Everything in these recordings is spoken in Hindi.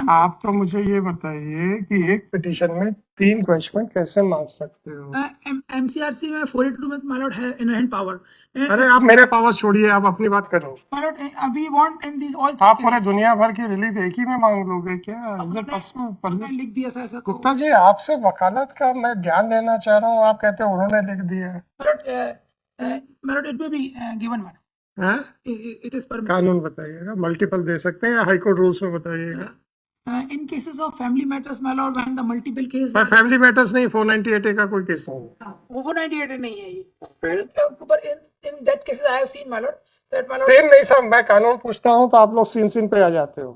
आप तो मुझे ये बताइए कि एक पिटीशन में 3 क्वेश्चन कैसे मांग सकते हो? एमसीआरसी में 482 में माय लॉर्ड है इनहेरेंट पावर। अरे आप मेरे पावर छोड़िए, आप अपनी बात करो। My lord we want in this all आप पूरे दुनिया भर की रिलीफ एक ही में मांग लोगे क्या? Is it possible? मैंने लिख दिया था ऐसा। गुप्ता जी, आपसे वकालत का मैं ज्ञान लेना चाह रहा हूँ, आप कहते हो उन्होंने लिख दिया। My lord it may be given man, हैं? It is permissible. कानून बताइएगा, मल्टीपल दे सकते हैं या हाईकोर्ट रूल्स में बताइएगा। In cases of family matters, my lord, when the multiple case पर फैमिली मैटर्स नहीं, 498A का कोई केस नहीं। वो 98 नहीं है ये, पर in that cases I have seen, my lord, that my lord, same नहीं साहब, मैं कानून पूछता हूँ तो आप लोग सीन पे आ जाते हो।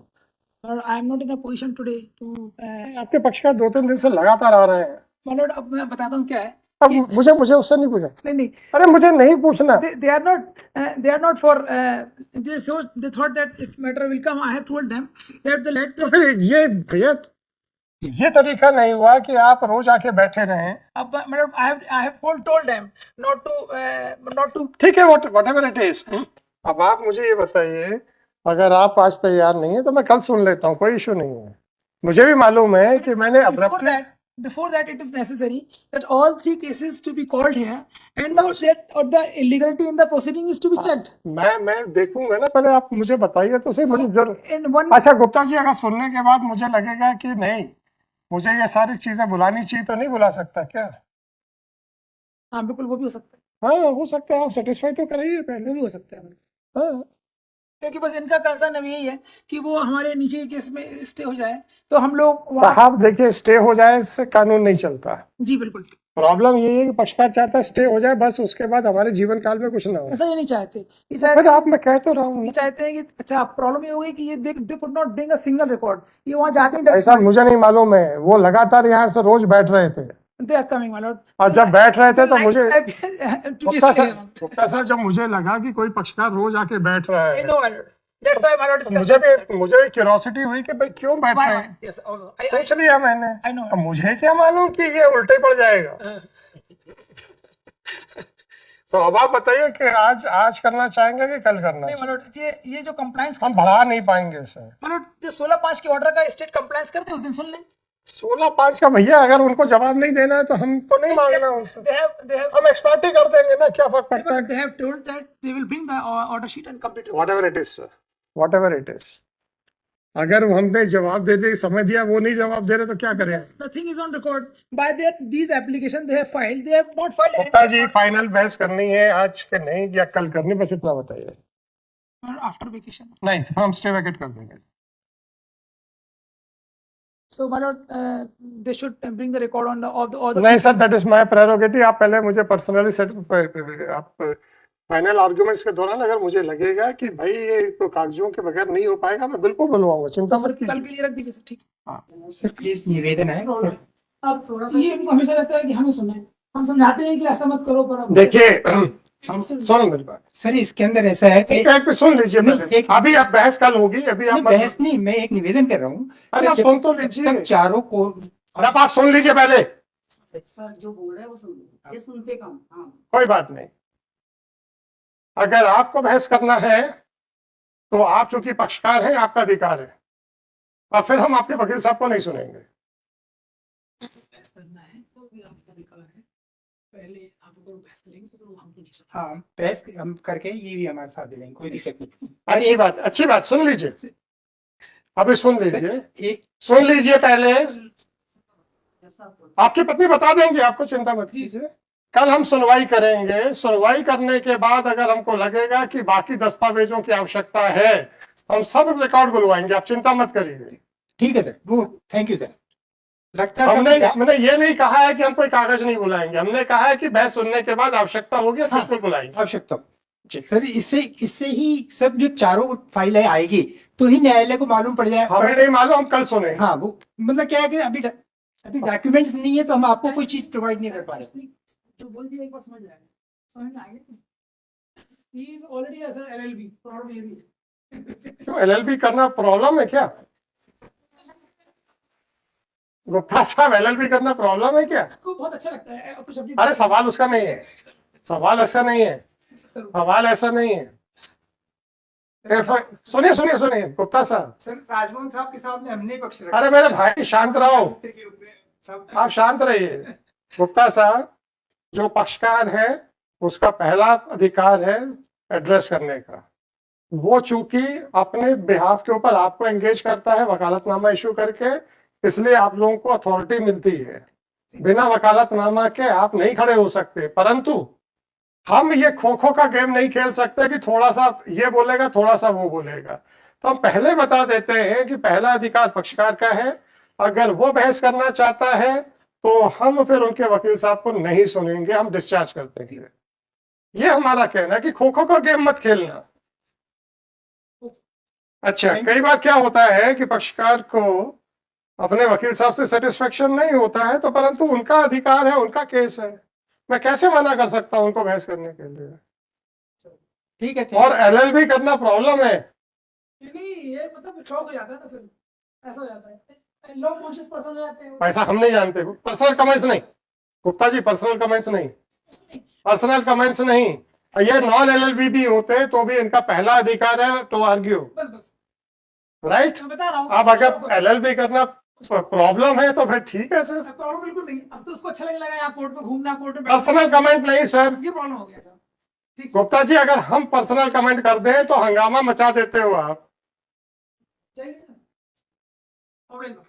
Lord, I am not in a position today to आपके पक्ष का 2-3 दिन से लगातार आ रहे हैं। my lord, अब मैं बताता हूँ क्या है। अब मुझे उससे नहीं पूछा। नहीं, अरे मुझे नहीं पूछना। they are not for they thought that if matter will come, I have told them that the let तो फिर ये भैया, ये तरीका नहीं हुआ कि आप रोज आके बैठे रहें। अब मतलब I have told them not to ठीक है, whatever it is। अब आप मुझे ये बताइए, अगर आप आज तैयार नहीं है तो मैं कल सुन लेता हूँ, कोई इशू नहीं है। मुझे भी मालूम है कि मैंने before that it is necessary that all 3 cases to be called here and the illegality in the proceeding is to be checked. मैं देखूंगा ना, पहले आप मुझे बताइए तो सही। मुझे in one अच्छा गुप्ता जी, अगर सुनने के बाद मुझे लगेगा कि नहीं, मुझे ये सारी चीजें बुलानी चाहिए, तो नहीं बुला सकता क्या? हाँ बिल्कुल, वो भी हो सकता है। हाँ हो सकता है, आप सेटिस्फाई तो कराइए पहले। वो भी हो सकता है, हाँ, क्योंकि बस इनका कंसर्न अब यही है कि वो हमारे नीचे के केस में स्टे हो जाए तो हम लोग साहब देखिए, स्टे हो जाए इससे कानून नहीं चलता। जी बिल्कुल, प्रॉब्लम ये है कि पक्षकार चाहता है स्टे हो जाए, बस उसके बाद हमारे जीवन काल में कुछ ना हो। ऐसा ये नहीं चाहते। ये तो फिर आप, मैं कह तो रहा हूँ, चाहते हैं कि अच्छा प्रॉब्लम ये हो गई कि ये they could not bring a single record, ये वहां जाते हैं। ऐसा मुझे नहीं मालूम है, वो लगातार यहाँ से रोज बैठ रहे थे। They are coming my lord, और जब बैठ रहे थे तो मुझे गुप्ता साहब जब मुझे लगा कि कोई पक्षकार रोज आके बैठ रहा है, no my lord, that's why my lord, मुझे भी क्यूरियोसिटी हुई कि भाई क्यों बैठ रहे हैं। यस पूछ लिया मैंने। I know. अब मुझे क्या मालूम कि ये उल्टे पड़ जाएगा। तो अब आप बताइए कि आज करना चाहेंगे कि कल करना? नहीं मतलब ये जो कंप्लायंस हम बढ़ा नहीं पाएंगे इसे। मतलब जो 16/5 के ऑर्डर का स्टेट कंप्लायंस करते उस दिन सुन लें। 16/5 का भैया, अगर उनको जवाब नहीं देना है तो हमको नहीं मांगना उनसे। हम एक्सपर्टी कर देंगे ना, क्या फर्क पड़ता है? They have told that they will bring the order sheet and complete report. Whatever it is, sir. Whatever it is. अगर हमने जवाब देने की समय दिया, वो नहीं जवाब दे रहे तो क्या करें? Nothing is on record. By these applications they have filed, they have not filed. Gupta ji, final बहस करनी है आज के नहीं या कल करनी, बस इतना बताइए। After vacation. नहीं, हम स्टे वैकेट कर देंगे। So my lord, they should bring the record on the नहीं sir, that is my prerogative. आप पहले मुझे पर्सनली आप फाइनल आर्गुमेंट्स के दौरान अगर मुझे लगेगा कि भाई ये तो कागजों के बगैर नहीं हो पाएगा, मैं बिल्कुल बुलवाऊंगा, चिंता मत कीजिए। कल के लिए रख दीजिए सर, ठीक। हाँ सर प्लीज निवेदन है, अब थोड़ा सा ये हमेशा रहता है कि हमें सुने, हम समझाते हैं कि ऐसा मत करो, पर देखिए सुनो मेरी बात सर, इसके अंदर ऐसा है कि एक पे सुन लीजिए पहले। अभी आप बहस कल होगी, अभी आप बहस नहीं, मैं एक निवेदन कर रहा हूँ। अरे सुन तो लीजिए, चारों को आप सुन लीजिए पहले। सर जो बोल रहे हैं वो सुन लो, ये सुनते कम। हाँ कोई बात नहीं, अगर आपको बहस करना है तो आप चूंकि पक्षकार हैं, आपका अधिकार है, और फिर हम आपके वकील साहब को नहीं सुनेंगे। बहस करना है तो भी आपका अधिकार है, पहले आप अगर बहस करेंगे तो वो हमको नहीं सुनेंगे। हाँ, बहस हम करके ये भी हमारे साथ दे देंगे, कोई दिक्कत नहीं। अच्छी बात, सुन लीजिए, अभी सुन लीजिए, सुन लीजिए पहले। आपकी पत्नी बता देंगे आपको, चिंता मत कीजिए। कल हम सुनवाई करेंगे, सुनवाई करने के बाद अगर हमको लगेगा कि बाकी दस्तावेजों की आवश्यकता है, हम सब रिकॉर्ड बुलवाएंगे, आप चिंता मत करिए। ठीक है सर, वो थैंक यू सर। लगता है हमने ये नहीं कहा है कि हम कोई कागज नहीं बुलाएंगे, हमने कहा है कि बहस सुनने के बाद आवश्यकता होगी, हम बिल्कुल बुलाएंगे। आवश्यकता सर, इससे ही सब जो चारों फाइलें आएगी तो ही न्यायालय को मालूम पड़ जाए। हमें नहीं मालूम, हम कल सुनेंगे। हाँ, वो मतलब क्या है कि अभी डॉक्यूमेंट्स नहीं है तो हम आपको कोई चीज प्रोवाइड नहीं कर पा रहे। जो बोल दिया एक बार समझ जाएगा, समझ में आएगा। He is already as an LLB, problem ये भी है। क्यों LLB करना प्रॉब्लम है क्या? गुप्ता साहब, LLB करना प्रॉब्लम है क्या? इसको बहुत अच्छा लगता है कुछ अपनी। अरे सवाल उसका नहीं है, सवाल ऐसा नहीं है, सवाल ऐसा नहीं है। सुनिए सुनिए सुनिए गुप्ता साहब, सर राजमोहन साहब के सामने हमने पक्ष रखा। अरे मेरे भाई शांत रहो, मित्र के रूप में सब आप शांत रहिए। गुप्ता साहब, जो पक्षकार है उसका पहला अधिकार है एड्रेस करने का। वो चूंकि अपने बिहाफ के ऊपर आपको एंगेज करता है वकालतनामा इशू करके, इसलिए आप लोगों को अथॉरिटी मिलती है। बिना वकालतनामा के आप नहीं खड़े हो सकते। परंतु हम ये खो खो का गेम नहीं खेल सकते कि थोड़ा सा ये बोलेगा थोड़ा सा वो बोलेगा। तो हम पहले बता देते हैं कि पहला अधिकार पक्षकार का है। अगर वो बहस करना चाहता है तो हम फिर उनके वकील साहब को नहीं सुनेंगे, हम डिस्चार्ज करते हैं। ये हमारा कहना है कि खो खो का गेम मत खेलना। अच्छा, कई बार क्या होता है कि पक्षकार को अपने वकील साहब से सेटिस्फेक्शन नहीं होता है, तो परंतु उनका अधिकार है, उनका केस है, मैं कैसे मना कर सकता हूं उनको बहस करने के लिए। ठीक है, और एलएलबी करना प्रॉब्लम है। क्योंकि ये मतलब शौक हो जाता है ना, फिर ऐसा हो जाता है, लोग कॉन्शियस पर्सन हो जाते हैं। पैसा हम नहीं जानते, पर्सनल कमेंट्स नहीं गुप्ता जी, पर्सनल कमेंट्स नहीं, पर्सनल कमेंट्स नहीं। ये नॉन एलएलबी भी होते तो भी इनका पहला अधिकार है टू आर्ग्यू, बस बस राइट। मैं बता रहा हूँ। अब अगर एलएलबी करना प्रॉब्लम है तो फिर ठीक है सर, प्रॉब्लम बिल्कुल नहीं, अब तो उसको अच्छा लगने लगा यहाँ कोर्ट में घूमना, कोर्ट में पर्सनल कमेंट नहीं सर। ये प्रॉब्लम हो गया सर। ठीक, गुप्ता जी, अगर हम पर्सनल कमेंट कर दें तो हंगामा मचा देते हो आप। चाहिए ना।